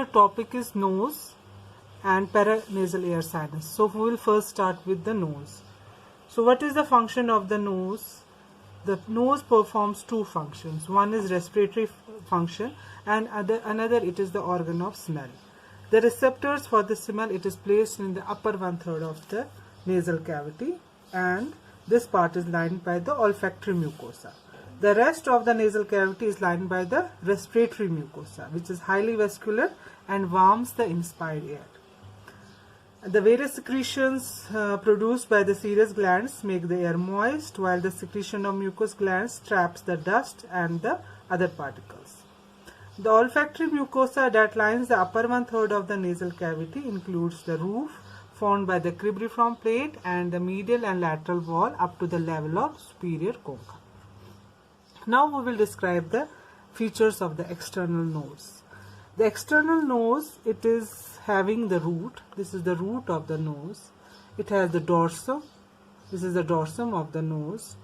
topic is nose and paranasal air sinus. So we will first start with the nose. So what is the function of the nose? The nose performs two functions. One is respiratory function and another it is the organ of smell. The receptors for the smell, it is placed in the upper 1/3 of the nasal cavity, and this part is lined by the olfactory mucosa. The rest of the nasal cavity is lined by the respiratory mucosa, which is highly vascular and warms the inspired air. The various secretions produced by the serous glands make the air moist, while the secretion of mucous glands traps the dust and the other particles. The olfactory mucosa that lines the upper 1/3 of the nasal cavity includes the roof formed by the cribriform plate and the medial and lateral wall up to the level of superior concha. Now we will describe the features of the external nose. The external nose, it is having the root. This is the root of the nose. It has the dorsum. This is the dorsum of the nose.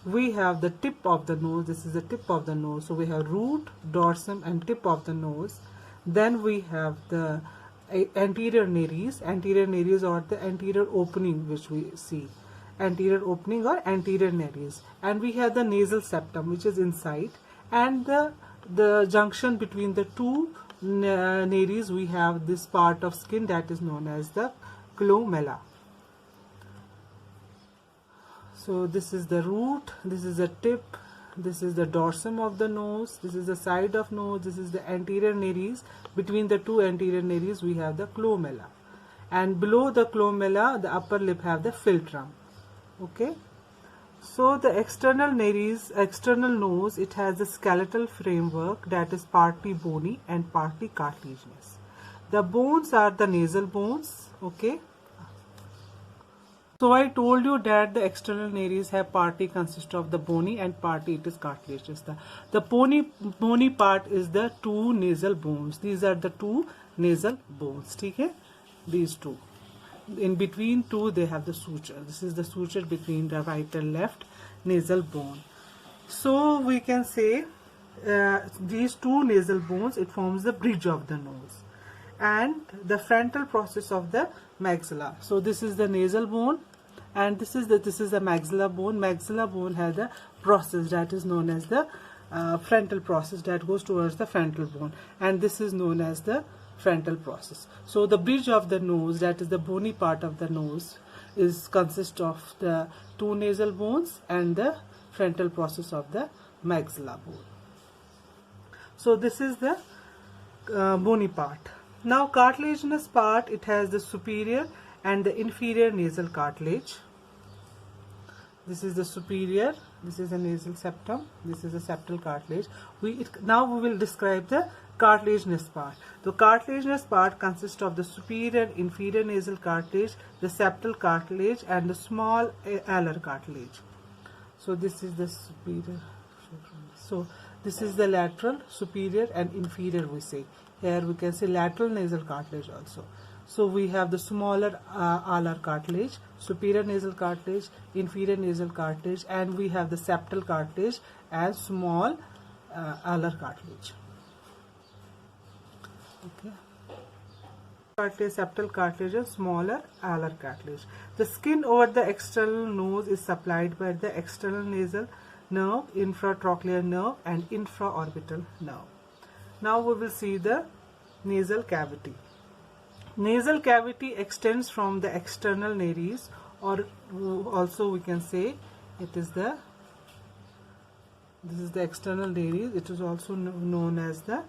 We have the tip of the nose. This is the tip of the nose. So we have root, dorsum and tip of the nose. Then we have the anterior nares. Anterior nares or the anterior opening, which we see. Anterior opening or anterior nares. And we have the nasal septum, which is inside. And the junction between the two nares, we have this part of skin that is known as the columella. So this is the root, this is the tip, this is the dorsum of the nose, this is the side of nose, this is the anterior nares. Between the two anterior nares we have the columella, and below the columella the upper lip have the philtrum. Okay, so the external nares, external nose, it has a skeletal framework that is partly bony and partly cartilaginous. The bones are the nasal bones. Okay, so I told you that the external nares have partly consist of the bony and partly it is cartilaginous. The bony part is the two nasal bones. These are the two nasal bones. Okay, these two. In between two they have the suture. This is the suture between the right and left nasal bone. So we can say these two nasal bones, it forms the bridge of the nose and the frontal process of the maxilla. So this is the nasal bone and this is the maxilla bone. Maxilla bone has a process that is known as the frontal process that goes towards the frontal bone, and this is known as the frontal process. So the bridge of the nose, that is the bony part of the nose, consists of the two nasal bones and the frontal process of the maxilla bone. So this is the bony part. Now cartilaginous part, it has the superior and the inferior nasal cartilage. This is the superior, this is the nasal septum, this is the septal cartilage. Now we will describe the cartilaginous part. The cartilaginous part consists of the superior and inferior nasal cartilage, the septal cartilage and the small alar cartilage. So this is the superior. So this is the lateral, superior and inferior we say. Here we can say lateral nasal cartilage also. So we have the smaller alar cartilage, superior nasal cartilage, inferior nasal cartilage, and we have the septal cartilage and small alar cartilage. Okay. Cartilage, septal cartilage and smaller alar cartilage. The skin over the external nose is supplied by the external nasal nerve, infratrochlear nerve and infraorbital nerve. Now we will see the nasal cavity. Nasal cavity extends from the external nares, or also we can say this is the external nares. It is also known as the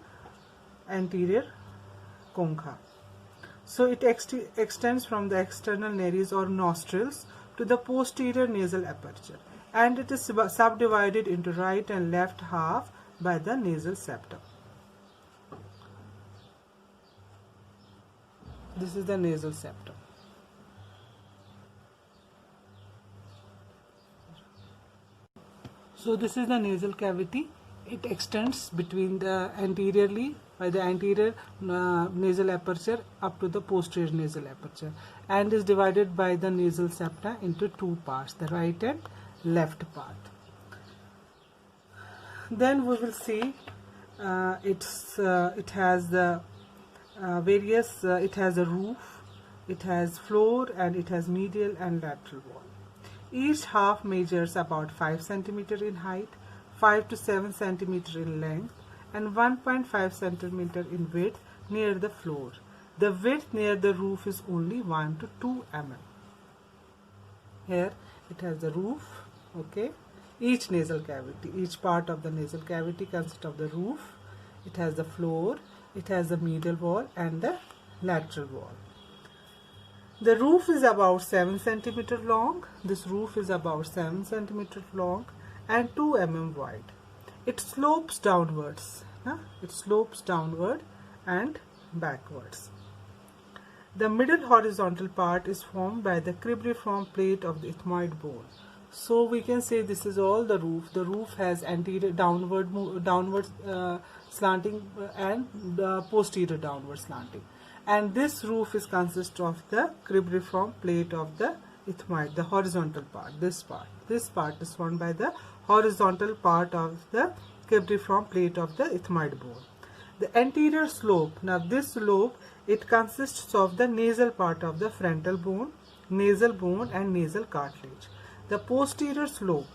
anterior concha. So it extends from the external nares or nostrils to the posterior nasal aperture, and it is subdivided into right and left half by the nasal septum. This is the nasal septum. So this is the nasal cavity. It extends between the anteriorly by the anterior nasal aperture up to the posterior nasal aperture, and is divided by the nasal septa into two parts, the right and left part. Then we will see it has the It has a roof, it has floor, and it has medial and lateral wall. Each half measures about 5 cm in height, 5 to 7 cm in length, and 1.5 cm in width near the floor. The width near the roof is only 1 to 2 mm. Here it has the roof, okay. Each nasal cavity, each part of the nasal cavity consists of the roof. It has the floor, it has the medial wall and the lateral wall. The roof is about 7 cm long. This roof is about 7 cm long and 2 mm wide. It slopes downwards. It slopes downward and backwards. The middle horizontal part is formed by the cribriform plate of the ethmoid bone. So we can say this is all the roof. The roof has anterior downward slanting and posterior downward slanting. And this roof is consists of the cribriform plate of the ethmoid, the horizontal part. This part is formed by the horizontal part of the cribriform plate of the ethmoid bone. The anterior slope, now this slope, it consists of the nasal part of the frontal bone, nasal bone and nasal cartilage. The posterior slope,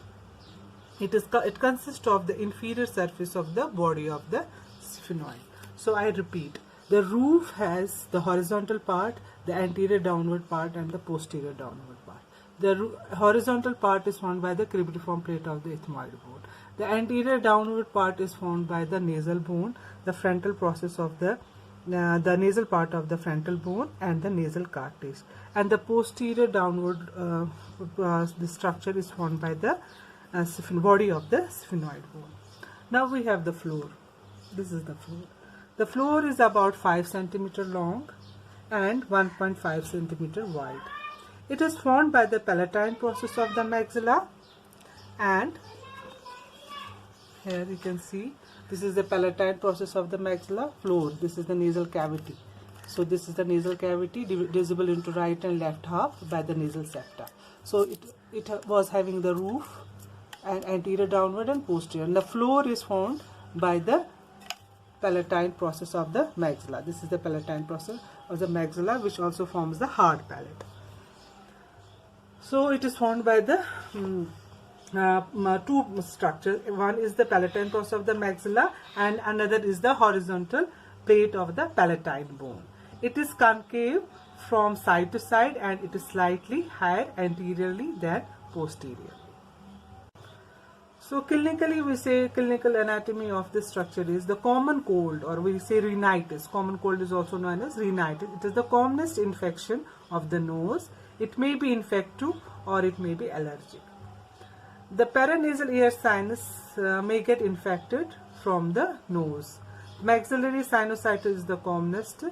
it consists of the inferior surface of the body of the sphenoid. So I repeat, the roof has the horizontal part, the anterior downward part and the posterior downward part. The horizontal part is formed by the cribriform plate of the ethmoid bone. The anterior downward part is formed by the nasal bone, the frontal process of the nasal part of the frontal bone and the nasal cartilage. And the posterior downward the structure is formed by the body of the sphenoid bone. Now we have the floor. This is the floor. The floor is about 5 cm long and 1.5 cm wide. It is formed by the palatine process of the maxilla, and here you can see this is the palatine process of the maxilla. Floor, this is the nasal cavity. So this is the nasal cavity divisible into right and left half by the nasal septa. So it was having the roof and anterior downward and posterior, and the floor is formed by the palatine process of the maxilla. This is the palatine process of the maxilla, which also forms the hard palate. So it is formed by the two structures. One is the palatine process of the maxilla and another is the horizontal plate of the palatine bone. It is concave from side to side and it is slightly higher anteriorly than posteriorly. So clinically we say clinical anatomy of this structure is the common cold, or we say rhinitis. Common cold is also known as rhinitis. It is the commonest infection of the nose. It may be infective or it may be allergic. The paranasal ear sinus may get infected from the nose. Maxillary sinusitis is the commonest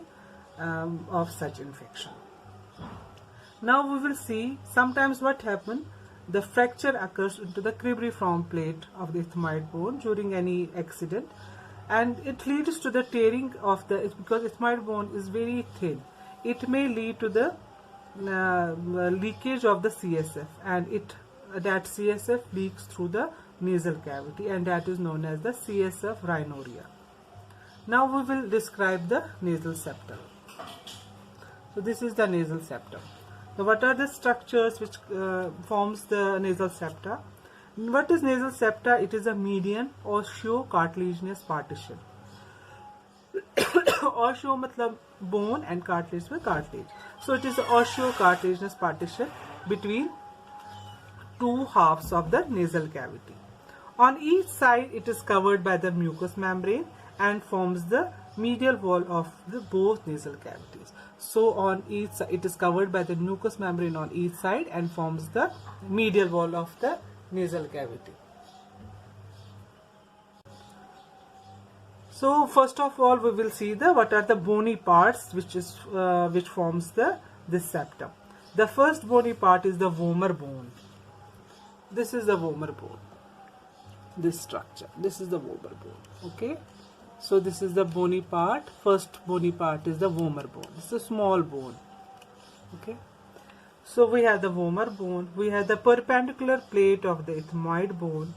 of such infection. Now we will see sometimes what happens. The fracture occurs into the cribriform plate of the ethmoid bone during any accident, and it leads to the tearing of the, because ethmoid bone is very thin, it may lead to the leakage of the CSF, and that CSF leaks through the nasal cavity, and that is known as the CSF rhinorrhea. Now we will describe the nasal septum. So this is the nasal septum. So what are the structures which forms the nasal septa? What is nasal septa? It is a median osseo-cartilaginous partition. Osseo matlab bone and cartilage में cartilage. So it is an osseo-cartilaginous partition between two halves of the nasal cavity. On each side it is covered by the mucous membrane and forms the medial wall of the both nasal cavities. So on each side it is covered by the mucous membrane on each side and forms the medial wall of the nasal cavity. So first of all we will see what are the bony parts which forms this septum. The first bony part is the vomer bone. This is the vomer bone. This structure. This is the vomer bone. Okay. So this is the bony part. First bony part is the vomer bone. This is a small bone. Okay. So we have the vomer bone. We have the perpendicular plate of the ethmoid bone.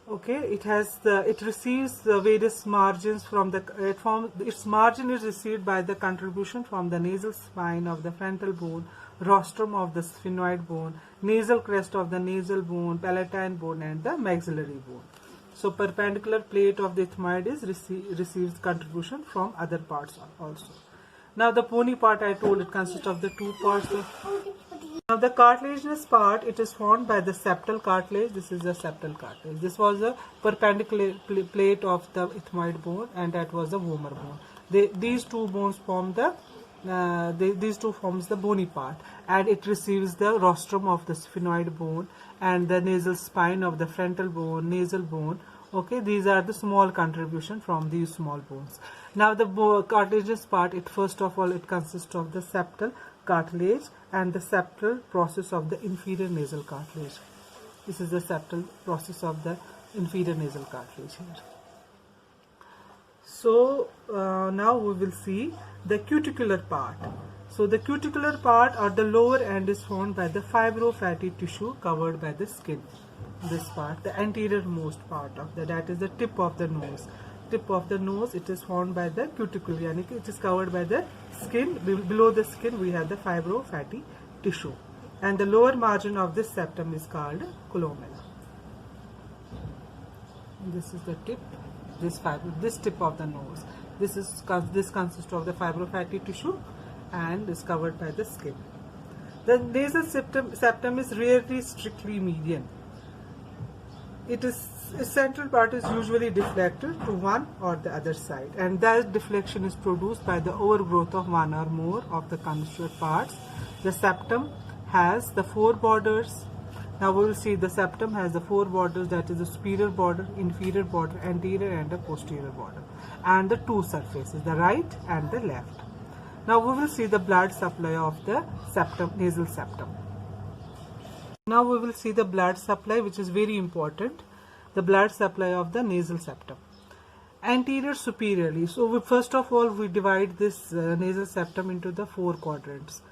Okay, it receives the various margins from the its margin is received by the contribution from the nasal spine of the frontal bone, rostrum of the sphenoid bone, nasal crest of the nasal bone, palatine bone, and the maxillary bone. So perpendicular plate of the ethmoid is receives contribution from other parts also. Now the bony part, I told, it consists of the two parts. Now the cartilaginous part, it is formed by the septal cartilage. This is the septal cartilage. This was the perpendicular plate of the ethmoid bone, and that was the vomer bone. These two bones form these two forms the bony part, and it receives the rostrum of the sphenoid bone and the nasal spine of the frontal bone, nasal bone. Okay, these are the small contribution from these small bones. Now the cartilaginous part, it first of all, it consists of the septal cartilage and the septal process of the inferior nasal cartilage. This is the septal process of the inferior nasal cartilage here. So now we will see the cuticular part. So the cuticular part or the lower end is formed by the fibrofatty tissue covered by the skin. This part, the anterior most part of that is the tip of the nose. Tip of the nose, it is formed by the cuticle, yani it is covered by the skin. Below the skin we have the fibrofatty tissue, and the lower margin of this septum is called columella. This is the tip, this tip of the nose. This consists of the fibrofatty tissue and is covered by the skin. The nasal septum is rarely strictly median. Its central part is usually deflected to one or the other side, and that deflection is produced by the overgrowth of one or more of the constituent parts. The septum has the four borders. Now we will see the septum has the four borders, that is the superior border, inferior border, anterior and the posterior border, and the two surfaces, the right and the left. Now we will see the blood supply of the septum, nasal septum. Now we will see the blood supply, which is very important. The blood supply of the nasal septum. Anterior superiorly. So first of all we divide this nasal septum into the four quadrants: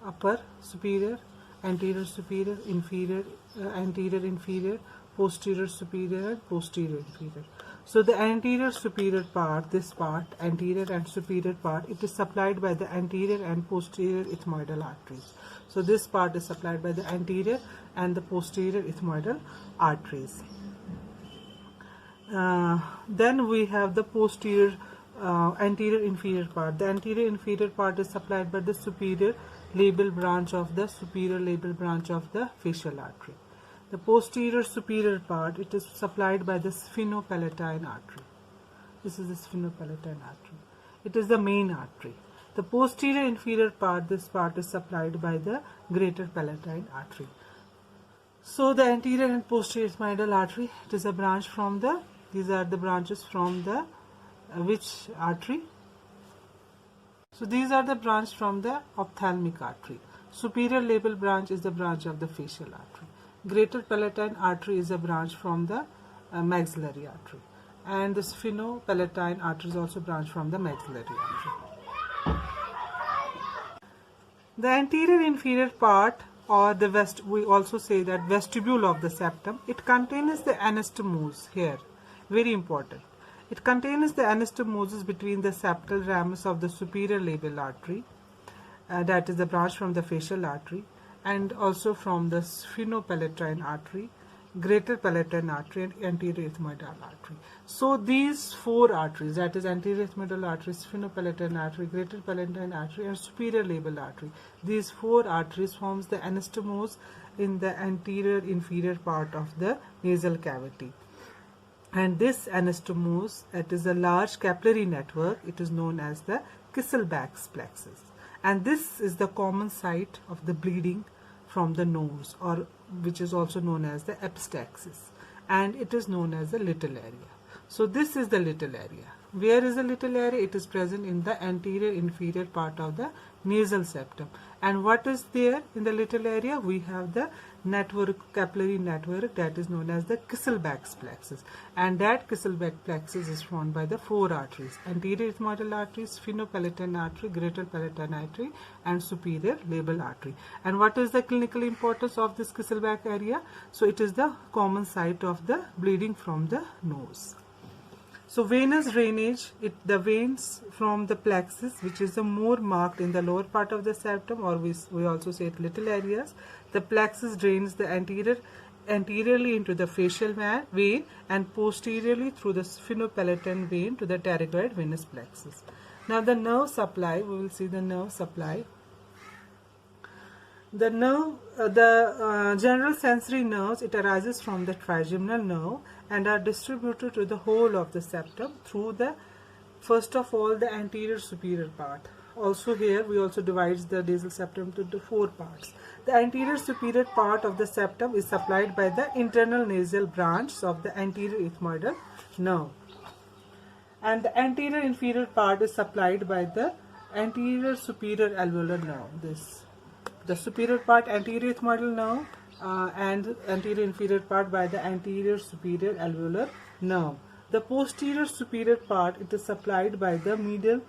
upper superior, anterior superior, inferior, anterior inferior, posterior superior, and posterior inferior. So the anterior superior part, this part, anterior and superior part, it is supplied by the anterior and posterior ethmoidal arteries. So this part is supplied by the anterior and the posterior ethmoidal arteries. Then we have the posterior anterior inferior part. The anterior inferior part is supplied by the superior labial branch of the facial artery. The posterior superior part, it is supplied by the sphenopalatine artery. This is the sphenopalatine artery. It is the main artery. The posterior inferior part, this part is supplied by the greater palatine artery. So the anterior and posterior ethmoidal artery, it is a branch from the, these are the branches from the which artery? So these are the branch from the ophthalmic artery. Superior labial branch is the branch of the facial artery. Greater palatine artery is a branch from the maxillary artery, and the sphenopalatine artery is also branch from the maxillary artery. The anterior inferior part, or the we also say that vestibule of the septum, it contains the anastomose here, very important. It contains the anastomosis between the septal ramus of the superior labial artery, that is the branch from the facial artery, and also from the sphenopalatine artery, greater palatine artery, and anterior ethmoidal artery. So these four arteries, that is anterior ethmoidal artery, sphenopalatine artery, greater palatine artery, and superior labial artery, these four arteries forms the anastomose in the anterior inferior part of the nasal cavity. And this anastomose, it is a large capillary network. It is known as the Kisselbach's plexus, and this is the common site of the bleeding from the nose, or which is also known as the epistaxis, and it is known as the little area. So this is the little area. Where is the little area? It is present in the anterior inferior part of the nasal septum. And what is there in the little area? We have the capillary network that is known as the Kisselbach's plexus, and that Kisselbach plexus is formed by the four arteries: anterior ethmoidal artery, sphenopalatine artery, greater palatine artery, and superior labral artery. And what is the clinical importance of this Kisselbach area? So it is the common site of the bleeding from the nose. So venous drainage, the veins from the plexus, which is the more marked in the lower part of the septum, or we also say it little areas. The plexus drains the anteriorly into the facial vein and posteriorly through the sphenopalatine vein to the pterygoid venous plexus. Now the nerve supply, we will see the nerve supply. The nerve, general sensory nerves, it arises from the trigeminal nerve and are distributed to the whole of the septum through the, first of all, the anterior superior part. Also here we also divides the nasal septum into four parts. The anterior superior part of the septum is supplied by the internal nasal branch of the anterior ethmoidal nerve, and the anterior inferior part is supplied by the anterior superior alveolar nerve. The superior part anterior ethmoidal nerve and anterior inferior part by the anterior superior alveolar nerve. The posterior superior part, it is supplied by the medial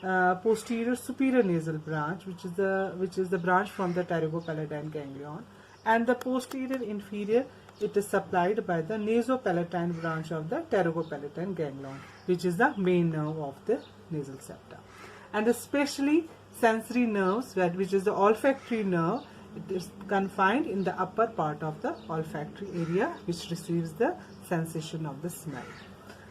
posterior superior nasal branch, which is the branch from the pterygopalatine ganglion, and the posterior inferior, it is supplied by the nasopalatine branch of the pterygopalatine ganglion, which is the main nerve of the nasal septum. And especially sensory nerves, which is the olfactory nerve, it is confined in the upper part of the olfactory area, which receives the sensation of the smell.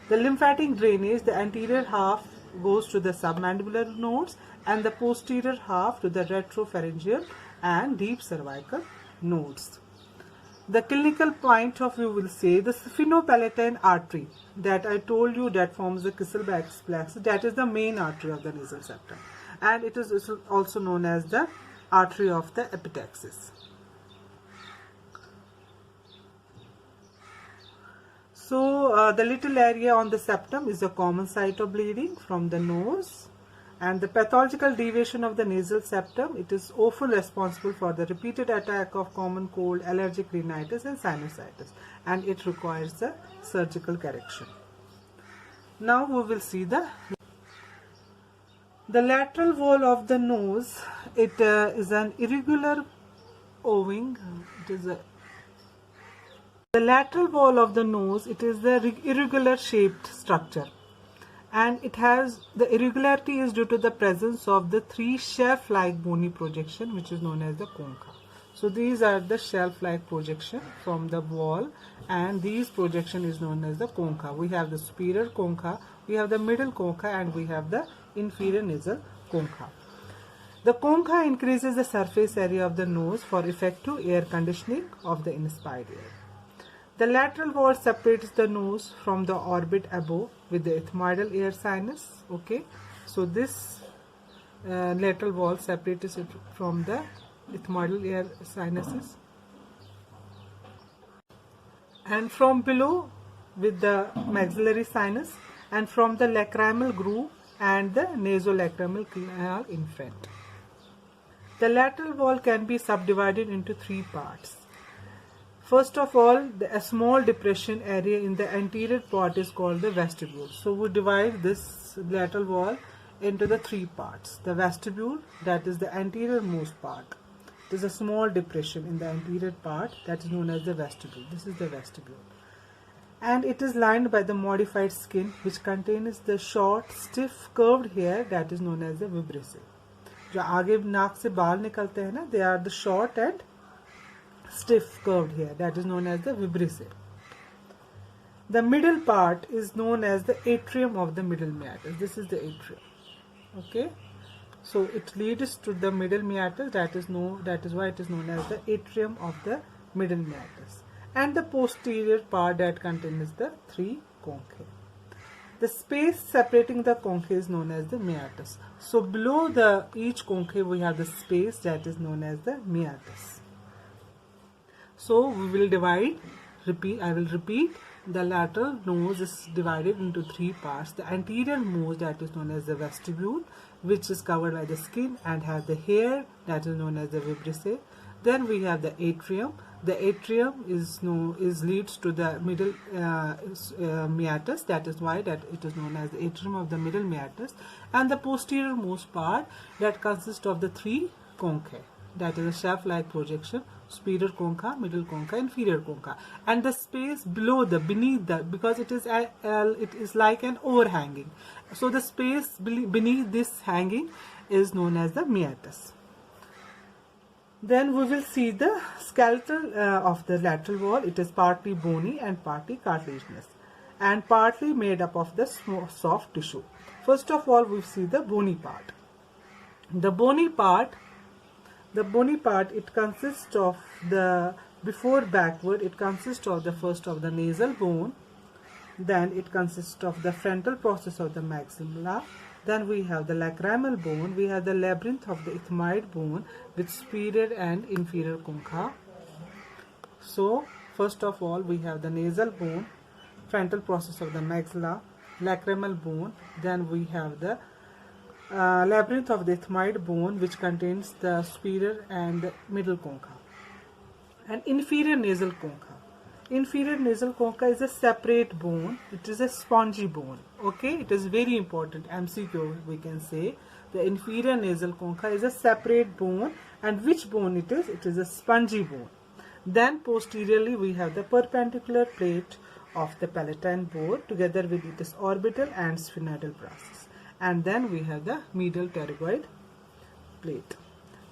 The lymphatic drainage, the anterior half goes to the submandibular nodes and the posterior half to the retropharyngeal and deep cervical nodes. The clinical point of view will say the sphenopalatine artery that I told you that forms the Kisselbach's plexus, that is the main artery of the nasal septum, and it is also known as the artery of the epitaxis. So the little area on the septum is a common site of bleeding from the nose, and the pathological deviation of the nasal septum, it is often responsible for the repeated attack of common cold, allergic rhinitis and sinusitis, and it requires the surgical correction. Now we will see the lateral wall of the nose. It is an irregular O-wing. The lateral wall of the nose, it is the irregular shaped structure, and it has the irregularity is due to the presence of the three shelf-like bony projection, which is known as the concha. So these are the shelf-like projection from the wall, and these projection is known as the concha. We have the superior concha, we have the middle concha, and we have the inferior nasal concha. The concha increases the surface area of the nose for effective air conditioning of the inspired air. The lateral wall separates the nose from the orbit above with the ethmoidal air sinus. Okay, so this lateral wall separates it from the ethmoidal air sinuses, and from below with the maxillary sinus, and from the lacrimal groove and the nasolacrimal canal in front. The lateral wall can be subdivided into three parts. First of all, a small depression area in the anterior part is called the vestibule. So we divide this lateral wall into the three parts. The vestibule, that is the anterior most part. There is a small depression in the anterior part that is known as the vestibule. This is the vestibule. And it is lined by the modified skin, which contains the short, stiff, curved hair that is known as the vibrissae. जो आगे नाक से बाल निकलते हैं ना, they are the short and stiff curved hair that is known as the vibrissae. The middle part is known as the atrium of the middle meatus. This is the atrium. Okay, so it leads to the middle meatus. That is why it is known as the atrium of the middle meatus. And the posterior part that contains the three conchae. The space separating the conchae is known as the meatus. So below each conchae we have the space that is known as the meatus. So we will divide, I will repeat, the lateral nose is divided into three parts. The anterior most, that is known as the vestibule, which is covered by the skin and has the hair that is known as the vibrissae. Then we have the atrium. The atrium leads to the middle meatus. That is why that it is known as the atrium of the middle meatus. And the posterior most part that consists of the three conchae. That is a shaft-like projection, superior concha, middle concha, inferior concha, and the space below beneath the, because it is like an overhanging. So the space beneath this hanging is known as the meatus. Then we will see the skeletal of the lateral wall. It is partly bony and partly cartilaginous, and partly made up of the soft tissue. First of all, we see the bony part. The bony part, it consists of the, before backward, it consists of the first of the nasal bone, then it consists of the frontal process of the maxilla, then we have the lacrimal bone, we have the labyrinth of the ethmoid bone with superior and inferior concha. So first of all we have the nasal bone, frontal process of the maxilla, lacrimal bone, then we have the labyrinth of the ethmoid bone which contains the superior and the middle concha, and inferior nasal concha. Inferior nasal concha is a separate bone. It is a spongy bone. Okay, it is very important. MCQ we can say the inferior nasal concha is a separate bone, and which bone it is? It is a spongy bone. Then posteriorly we have the perpendicular plate of the palatine bone together with its orbital and sphenoidal process. And then we have the medial pterygoid plate.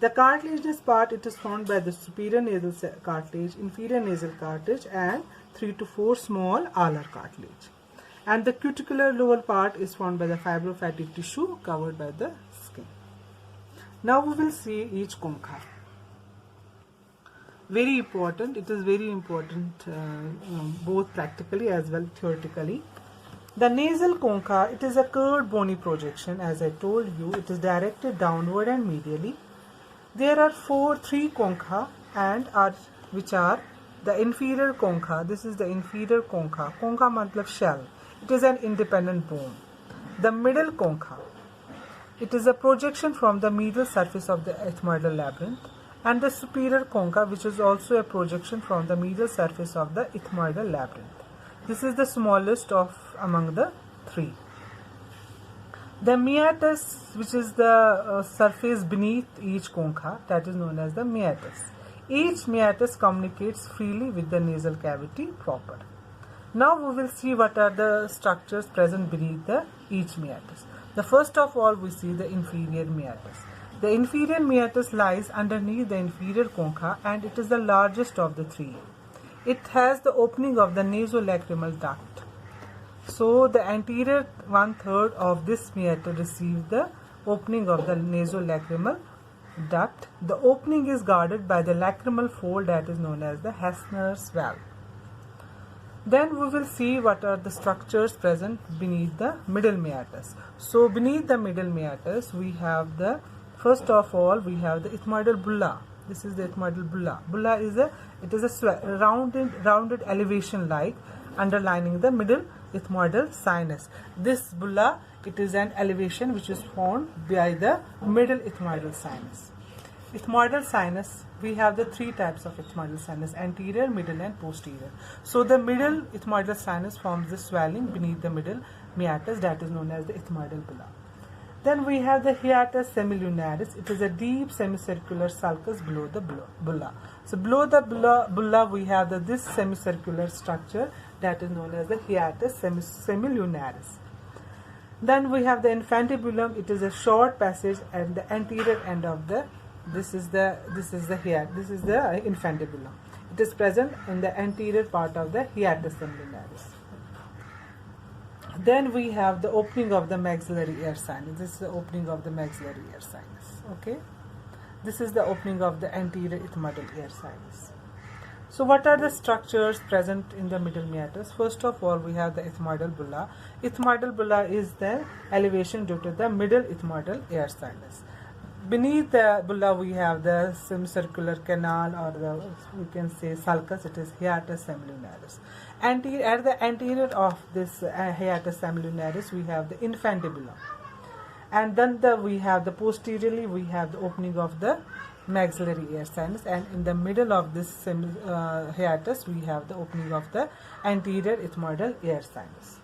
The cartilaginous part, it is formed by the superior nasal cartilage, inferior nasal cartilage, and 3 to 4 small alar cartilage. And the cuticular lower part is formed by the fibrofatty tissue covered by the skin. Now we will see each concha. Very important. It is very important both practically as well theoretically. The nasal concha, it is a curved bony projection. As I told you, it is directed downward and medially. There are three concha and which are the inferior concha. This is the inferior concha. Concha matlab shell. It is an independent bone. The middle concha, it is a projection from the medial surface of the ethmoidal labyrinth, and the superior concha, which is also a projection from the medial surface of the ethmoidal labyrinth. This is the smallest among the three. The meatus, which is the surface beneath each concha, that is known as the meatus. Each meatus communicates freely with the nasal cavity proper. Now we will see what are the structures present beneath each meatus. The first of all we see the inferior meatus. The inferior meatus lies underneath the inferior concha, and it is the largest of the three. It has the opening of the nasolacrimal duct. So the anterior 1/3 of this meatus receives the opening of the nasolacrimal duct. The opening is guarded by the lacrimal fold that is known as the Hessner's valve. Then we will see what are the structures present beneath the middle meatus. So beneath the middle meatus we have the, first of all we have the ethmoidal bulla. This is the ethmoidal bulla. Bulla is a rounded elevation like underlining the middle ethmoidal sinus. This bulla, it is an elevation which is formed by the middle ethmoidal sinus. Ethmoidal sinus, we have the three types of ethmoidal sinus: anterior, middle, and posterior. So the middle ethmoidal sinus forms the swelling beneath the middle meatus, that is known as the ethmoidal bulla. Then we have the hiatus semilunaris. It is a deep semicircular sulcus below the bulla. So below the bulla we have this semicircular structure that is known as the hiatus semilunaris. Then we have the infundibulum. It is a short passage at the anterior end of the, this is the infundibulum. It is present in the anterior part of the hiatus semilunaris. Then we have the opening of the maxillary air sinus. This is the opening of the maxillary air sinus. Okay, this is the opening of the anterior ethmoidal air sinus. So what are the structures present in the middle meatus? First of all we have the ethmoidal bulla. Ethmoidal bulla is the elevation due to the middle ethmoidal air sinus. Beneath the bulla we have the semicircular canal, or we can say sulcus. It is hiatus semilunaris. At the anterior of this hiatus semilunaris we have the infundibulum, and then we have the posteriorly we have the opening of the maxillary ear sinus, and in the middle of this hiatus we have the opening of the anterior ethmoidal ear sinus.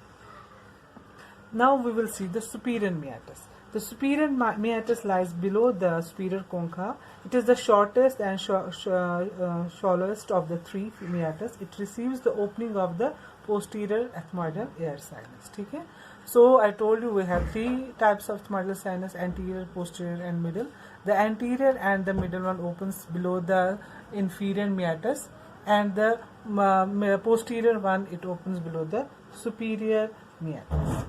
Now we will see the superior meatus. The superior meatus lies below the superior concha. It is the shortest and shallowest of the three meatus. It receives the opening of the posterior ethmoidal ear sinus. Okay? So I told you we have three types of ethmoidal sinus: anterior, posterior, and middle. The anterior and the middle one opens below the inferior meatus, and the posterior one, it opens below the superior meatus.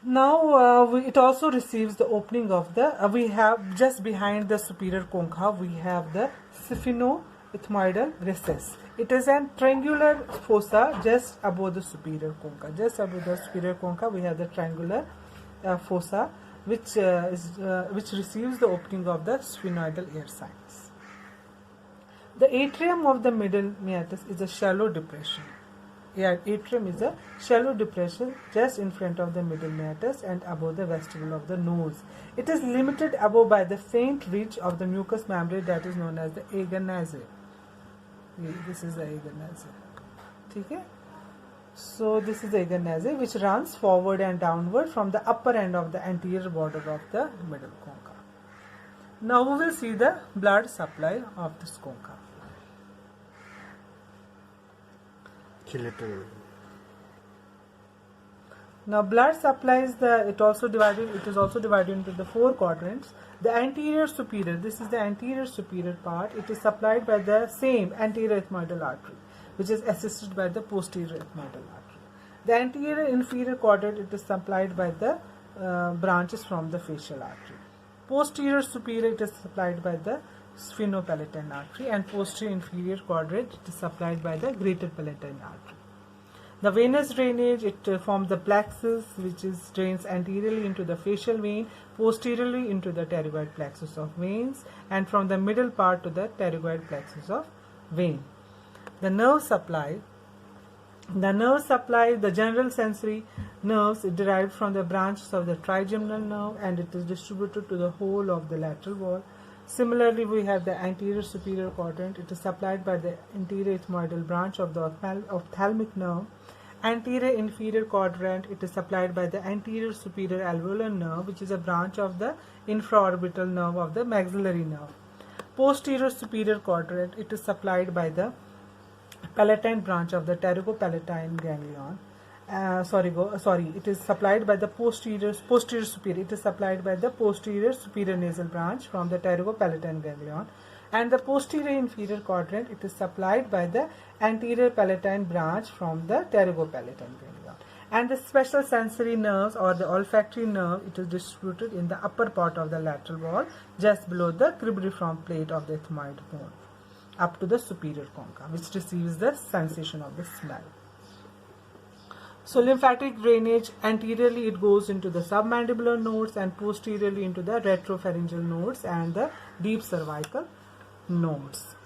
Now it also receives the opening of the we have just behind the superior concha we have the sphenoethmoidal recess. It is a triangular fossa just above the superior concha. Just above the superior concha we have the triangular fossa which receives the opening of the sphenoidal ear sinus. The atrium of the middle meatus is a shallow depression. Atrium is a shallow depression just in front of the middle meatus and above the vestibule of the nose. It is limited above by the faint ridge of the mucous membrane that is known as the ager nasal. This is the ager nasal. Okay? So this is the ager nasal which runs forward and downward from the upper end of the anterior border of the middle concha. Now we will see the blood supply of this concha. Now blood supply is it is also divided into the four quadrants. The anterior superior, this is the anterior superior part. It is supplied by the same anterior ethmoidal artery, which is assisted by the posterior ethmoidal artery. The anterior inferior quadrant, it is supplied by the branches from the facial artery. Posterior superior, it is supplied by the sphenopalatine artery, and posterior inferior quadrant, it is supplied by the greater palatine artery. The venous drainage, it forms the plexus which drains anteriorly into the facial vein, posteriorly into the pterygoid plexus of veins, and from the middle part to the pterygoid plexus of vein. The nerve supply, the general sensory nerves, it derived from the branches of the trigeminal nerve, and it is distributed to the whole of the lateral wall. Similarly, we have the anterior superior quadrant. It is supplied by the anterior ethmoidal branch of the ophthalmic nerve. Anterior inferior quadrant, it is supplied by the anterior superior alveolar nerve, which is a branch of the infraorbital nerve of the maxillary nerve. Posterior superior quadrant, it is supplied by the palatine branch of the pterygopalatine ganglion. It is supplied by the posterior superior. It is supplied by the posterior superior nasal branch from the pterygopalatine ganglion, and the posterior inferior quadrant, it is supplied by the anterior palatine branch from the pterygopalatine ganglion. And the special sensory nerves or the olfactory nerve, it is distributed in the upper part of the lateral wall, just below the cribriform plate of the ethmoid bone, up to the superior concha, which receives the sensation of the smell. So lymphatic drainage, anteriorly it goes into the submandibular nodes and posteriorly into the retropharyngeal nodes and the deep cervical nodes.